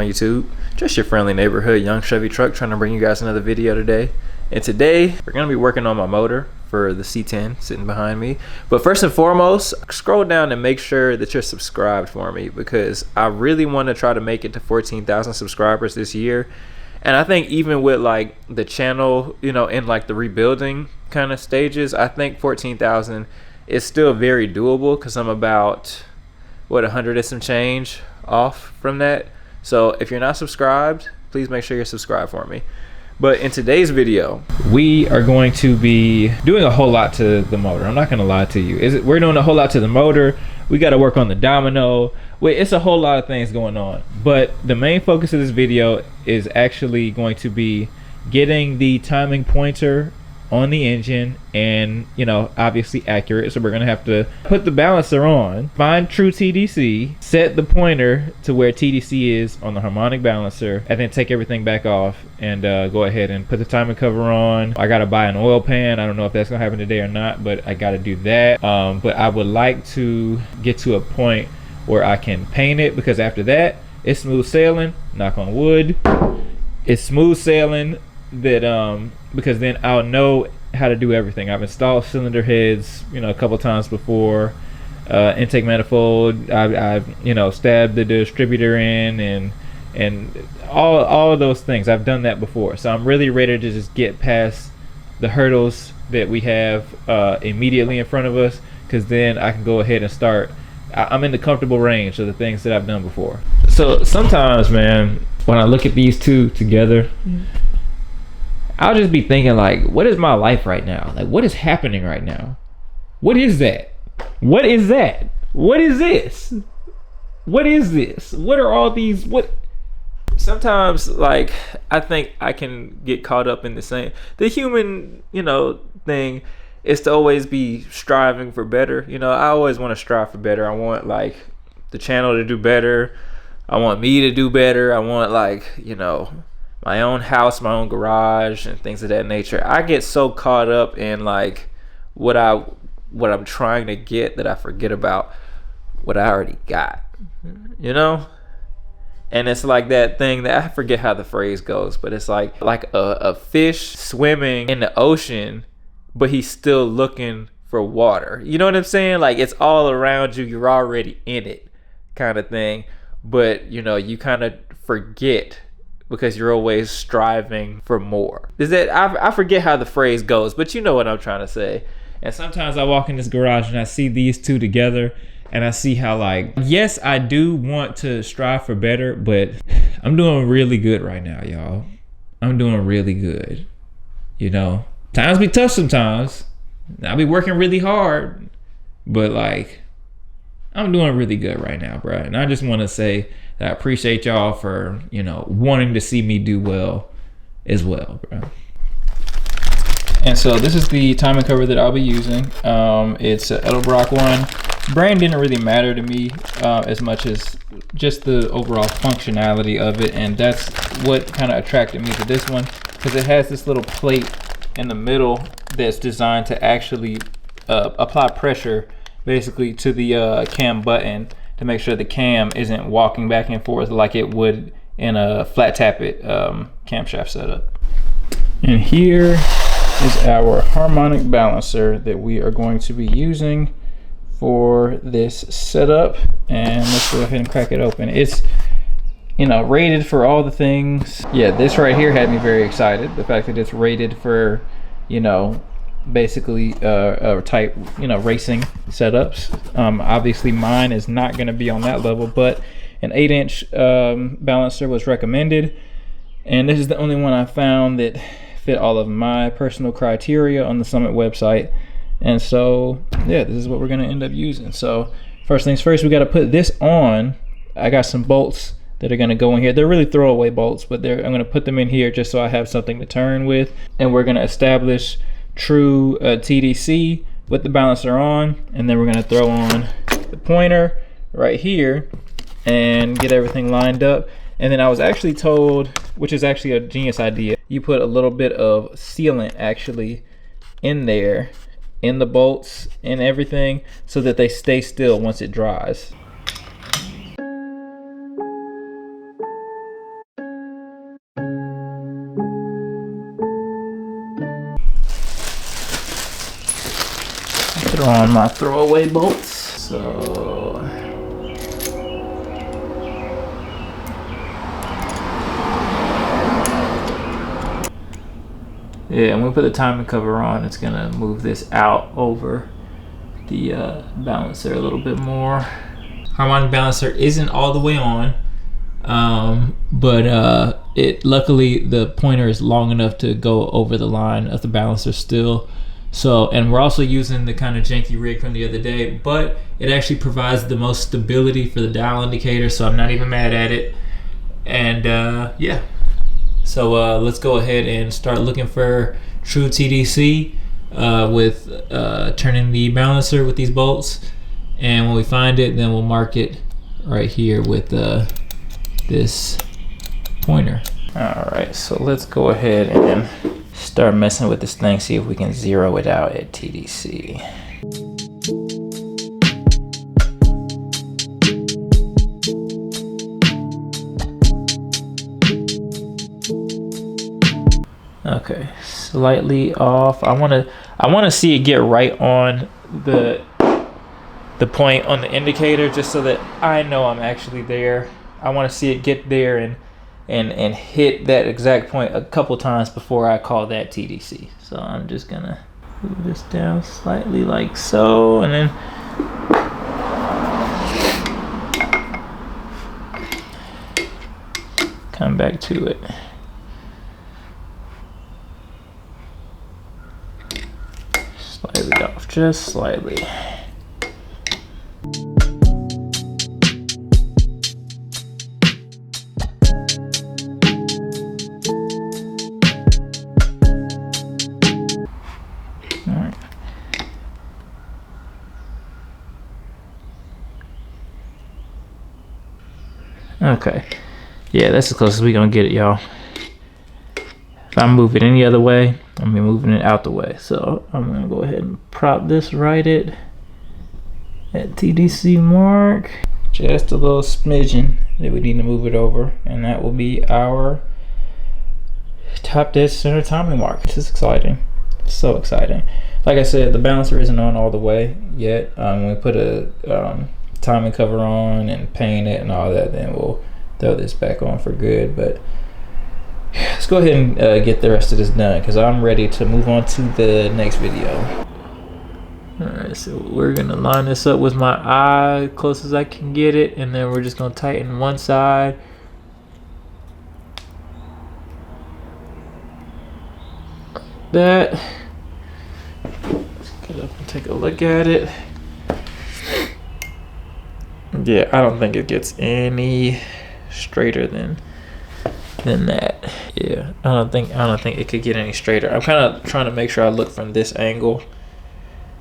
on YouTube. Just your friendly neighborhood young Chevy truck trying to bring you guys another video today. And today we're going to be working on my motor for the C10 sitting behind me. But first and foremost, scroll down and make sure that you're subscribed for me, because I really want to try to make it to 14,000 subscribers this year. And I think even with like the channel, you know, in like the rebuilding kind of stages, I think 14,000 is still very doable, because I'm about, what, 100 and some change off from that. So if you're not subscribed, please make sure you're subscribed for me. But in today's video, we are going to be doing a whole lot to the motor. I'm not gonna lie to you. We're doing a whole lot to the motor. We got to work on the domino. It's a whole lot of things going on. But the main focus of this video is actually going to be getting the timing pointer on the engine, and you know, obviously accurate. So we're gonna have to put the balancer on, find true TDC, set the pointer to where TDC is on the harmonic balancer, and then take everything back off and go ahead and put the timing cover on. I gotta buy an oil pan. I don't know if that's gonna happen today or not, but I gotta do that. But I would like to get to a point where I can paint it, because after that it's smooth sailing. Knock on wood. It's smooth sailing. That because then I'll know how to do everything. I've installed cylinder heads, you know, a couple times before. Intake manifold, I've you know, stabbed the distributor in, and all of those things. I've done that before, so I'm really ready to just get past the hurdles that we have immediately in front of us, because then I can go ahead and start. I'm in the comfortable range of the things that I've done before. So sometimes, man, when I look at these two together, I'll just be thinking, like, what is my life right now? Like, what is happening right now? What is that? What is that? What is this? What is this? What are all these? What? Sometimes, like, I think I can get caught up in the human, you know, thing is to always be striving for better. You know, I always want to strive for better. I want, like, the channel to do better. I want me to do better. I want, like, you know, my own house, my own garage, and things of that nature. I get so caught up in like what I'm trying to get that I forget about what I already got, you know. And it's like that thing that I forget how the phrase goes, but it's like a fish swimming in the ocean, but he's still looking for water. You know what I'm saying? Like, it's all around you, you're already in it, kind of thing. But you know, you kind of forget, because you're always striving for more. Is that I forget how the phrase goes, but you know what I'm trying to say. And sometimes I walk in this garage and I see these two together, and I see how, like, yes, I do want to strive for better, but I'm doing really good right now, y'all. I'm doing really good. You know, times be tough sometimes. I'll be working really hard, but like, I'm doing really good right now, bro. And I just want to say that I appreciate y'all for, you know, wanting to see me do well as well, bro. And so this is the timing cover that I'll be using. It's an Edelbrock one. Brand didn't really matter to me as much as just the overall functionality of it, and that's what kind of attracted me to this one, because it has this little plate in the middle that's designed to actually apply pressure basically to the cam button, to make sure the cam isn't walking back and forth like it would in a flat tappet camshaft setup. And here is our harmonic balancer that we are going to be using for this setup. And let's go ahead and crack it open. It's, you know, rated for all the things. Yeah, this right here had me very excited. The fact that it's rated for, you know, basically type, you know, racing setups. Obviously mine is not going to be on that level, but an 8-inch balancer was recommended, and this is the only one I found that fit all of my personal criteria on the Summit website. And so yeah, this is what we're going to end up using. So first things first, we got to put this on. I got some bolts that are going to go in here. They're really throwaway bolts, but I'm going to put them in here just so I have something to turn with. And we're going to establish true TDC with the balancer on, and then we're going to throw on the pointer right here and get everything lined up. And then I was actually told, which is actually a genius idea, you put a little bit of sealant actually in there, in the bolts and everything, so that they stay still once it dries. Throw on my throwaway bolts. So yeah, when we put the timing cover on, it's gonna move this out over the balancer a little bit more. Harmonic balancer isn't all the way on, but it luckily the pointer is long enough to go over the line of the balancer still. So, and we're also using the kind of janky rig from the other day, but it actually provides the most stability for the dial indicator, so I'm not even mad at it. And yeah, so let's go ahead and start looking for true TDC with turning the balancer with these bolts. And when we find it, then we'll mark it right here with this pointer. All right, so let's go ahead and start messing with this thing, see if we can zero it out at TDC. Okay, slightly off. I wanna see it get right on the point on the indicator, just so that I know I'm actually there. I wanna see it get there and hit that exact point a couple times before I call that TDC. So I'm just gonna move this down slightly like so, and then come back to it. Slightly off, just slightly. Okay, yeah, that's as close as we gonna get it, y'all. If I move it any other way, I'm moving it out the way. So I'm gonna go ahead and prop this right at TDC mark. Just a little smidgen that we need to move it over, and that will be our top dead center timing mark. This is exciting, so exciting. Like I said, the balancer isn't on all the way yet. When we put a timing cover on and paint it and all that, then we'll throw this back on for good. But let's go ahead and get the rest of this done, because I'm ready to move on to the next video. All right, so we're gonna line this up with my eye close as I can get it, and then we're just gonna tighten one side. That. Let's get up and take a look at it. Yeah, I don't think it gets any straighter than that. Yeah, I don't think it could get any straighter. I'm kind of trying to make sure I look from this angle,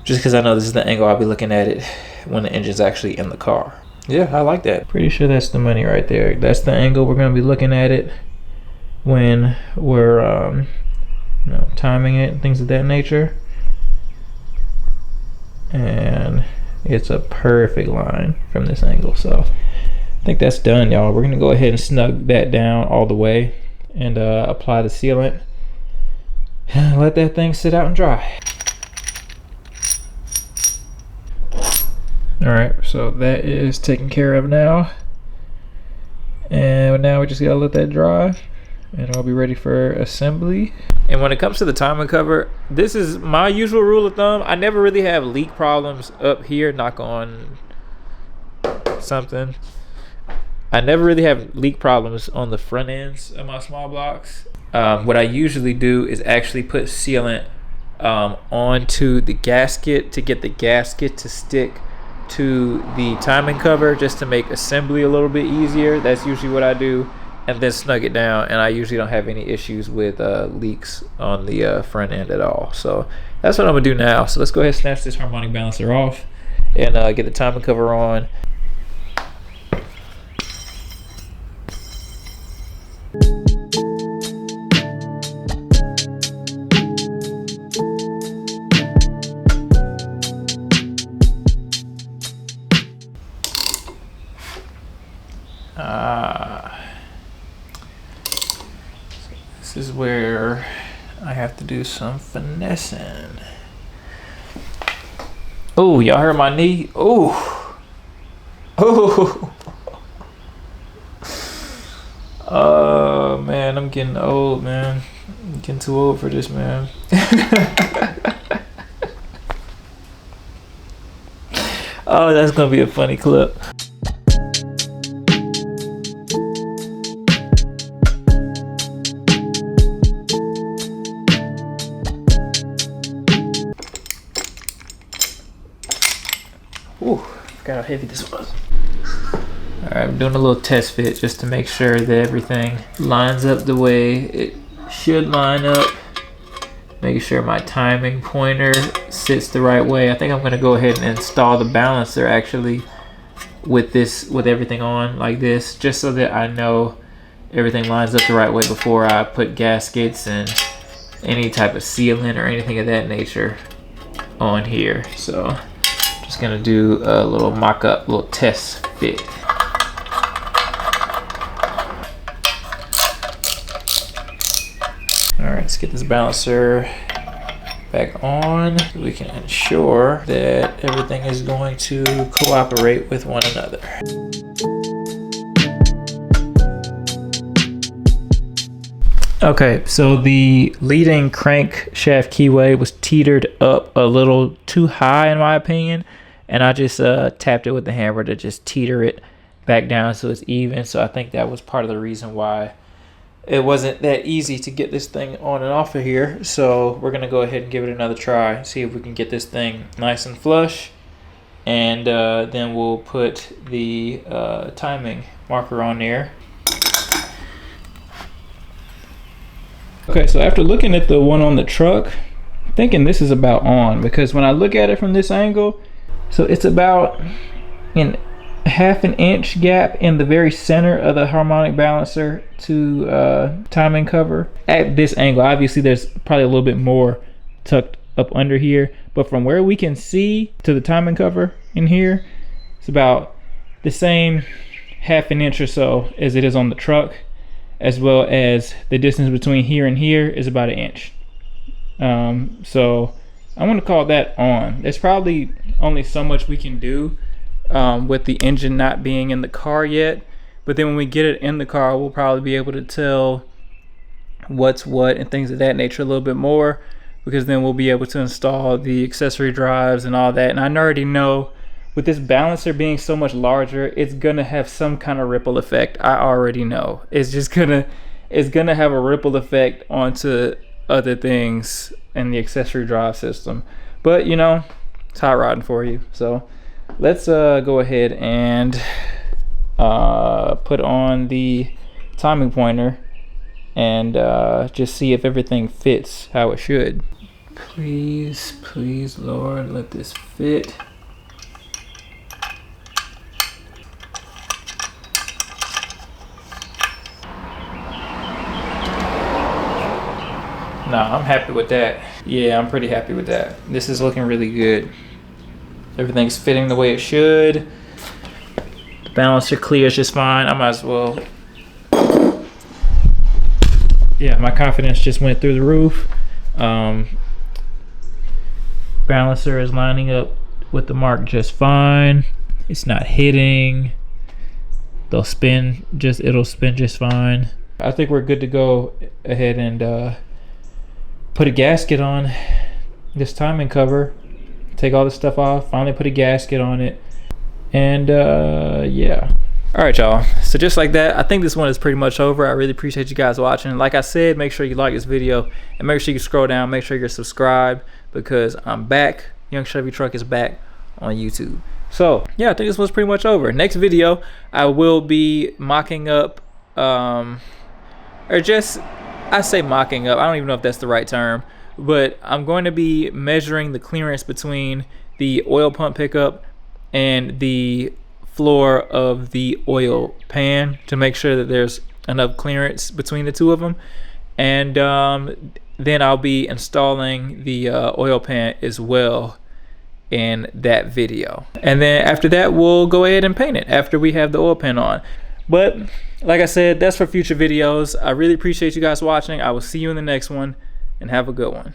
just because I know this is the angle I'll be looking at it when the engine's actually in the car. Yeah, I like that. Pretty sure that's the money right there. That's the angle we're gonna be looking at it when we're you know, timing it and things of that nature. And it's a perfect line from this angle. So I think that's done, y'all. We're gonna go ahead and snug that down all the way and apply the sealant and let that thing sit out and dry. All right, so that is taken care of now, and now we just gotta let that dry and I'll be ready for assembly. And when it comes to the timing cover, this is my usual rule of thumb. I never really have leak problems up here, knock on something. I never really have leak problems on the front ends of my small blocks. What I usually do is actually put sealant onto the gasket to get the gasket to stick to the timing cover, just to make assembly a little bit easier. That's usually what I do, and then snug it down, and I usually don't have any issues with leaks on the front end at all. So that's what I'm gonna do now. So let's go ahead and snatch this harmonic balancer off and get the timing cover on. This is where I have to do some finessing. Oh, y'all heard my knee? Oh. Oh. Oh, man, I'm getting old, man. I'm getting too old for this, man. Oh, that's gonna be a funny clip. Ooh, forgot how heavy this was. All right, I'm doing a little test fit just to make sure that everything lines up the way it should line up. Making sure my timing pointer sits the right way. I think I'm gonna go ahead and install the balancer actually with everything on like this, just so that I know everything lines up the right way before I put gaskets and any type of sealant or anything of that nature on here. So just gonna do a little mock-up, little test fit. All right, let's get this balancer back on so we can ensure that everything is going to cooperate with one another. Okay, so the leading crankshaft keyway was teetered up a little too high in my opinion, and I just tapped it with the hammer to just teeter it back down so it's even. So I think that was part of the reason why it wasn't that easy to get this thing on and off of here. So we're gonna go ahead and give it another try, see if we can get this thing nice and flush, and then we'll put the timing marker on there. Okay, so after looking at the one on the truck, I'm thinking this is about on, because when I look at it from this angle, so it's about in half an inch gap in the very center of the harmonic balancer to timing cover at this angle. Obviously there's probably a little bit more tucked up under here, but from where we can see to the timing cover in here, it's about the same half an inch or so as it is on the truck, as well as the distance between here and here is about an inch. So I'm gonna call that on. There's probably only so much we can do with the engine not being in the car yet, but then when we get it in the car, we'll probably be able to tell what's what and things of that nature a little bit more, because then we'll be able to install the accessory drives and all that. And I already know with this balancer being so much larger, it's gonna have some kind of ripple effect. I already know it's gonna have a ripple effect onto other things in the accessory drive system. But you know, it's hot rodding for you. So let's go ahead and put on the timing pointer and just see if everything fits how it should. Please, please, Lord, let this fit. Nah, I'm happy with that. Yeah, I'm pretty happy with that. This is looking really good. Everything's fitting the way it should. The balancer clears just fine. I might as well. Yeah, my confidence just went through the roof. Balancer is lining up with the mark just fine. It's not hitting. It'll spin just fine. I think we're good to go ahead and put a gasket on this timing cover. Take all this stuff off, finally put a gasket on it, and yeah. All right, y'all, so just like that, I think this one is pretty much over. I really appreciate you guys watching. Like I said, make sure you like this video and make sure you scroll down, make sure you're subscribed, because I'm back. Young Chevy Truck is back on YouTube. So yeah, I think this was pretty much over. Next video, I will be mocking up I say mocking up, I don't even know if that's the right term, but I'm going to be measuring the clearance between the oil pump pickup and the floor of the oil pan to make sure that there's enough clearance between the two of them. And then I'll be installing the oil pan as well in that video. And then after that, we'll go ahead and paint it after we have the oil pan on. But like I said, that's for future videos. I really appreciate you guys watching. I will see you in the next one, and have a good one.